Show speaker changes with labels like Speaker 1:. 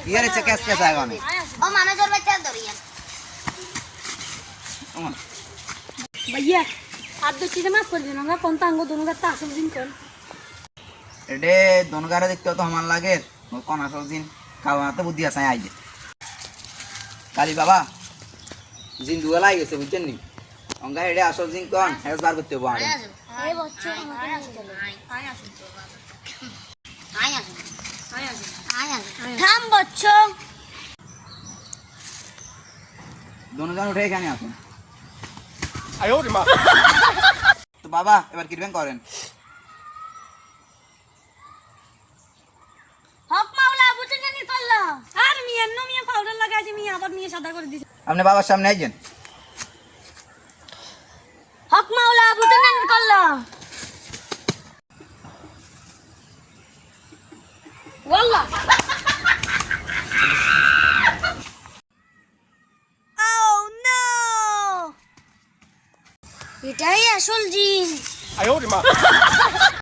Speaker 1: ইয়ার হচ্ছে cash cash আগানে
Speaker 2: ও মানুষের বাচ্চা ধরিয়া
Speaker 3: भैया आप दो चीजें माफ कर देना कौन तांगो दोनों का तासुल दिन कौन
Speaker 1: এডে দনগারে দেখতে তো আমার লাগে কোন আসল দিন খাওয়াতে বুদ্ধি আছে আইজে কালি বাবা জিন দুয়ালাই গেছে বুঝছেন নি অঙ্গা এডে আসল দিন কোন হেস বার করতে হবে
Speaker 2: এই বচ্চা আয় আসুন থাম বচ্চা
Speaker 1: দনগান উঠে এখানে আসুন
Speaker 4: আয় ওরে মা
Speaker 1: তো বাবা এবার কিরবেন করেন
Speaker 3: হক মাওলা বুঝে জানি করলা আর মিয়া নো মিয়া পাউডার লাগাইছি মিয়া আবার মিয়া সাদা করে দিছে
Speaker 1: আপনি বাবার সামনে আইছেন
Speaker 3: হক মাওলা বুঝে জানি করলা ওয়াল্লাহ
Speaker 2: এটাই আসল জিন
Speaker 4: আয় ওরে মা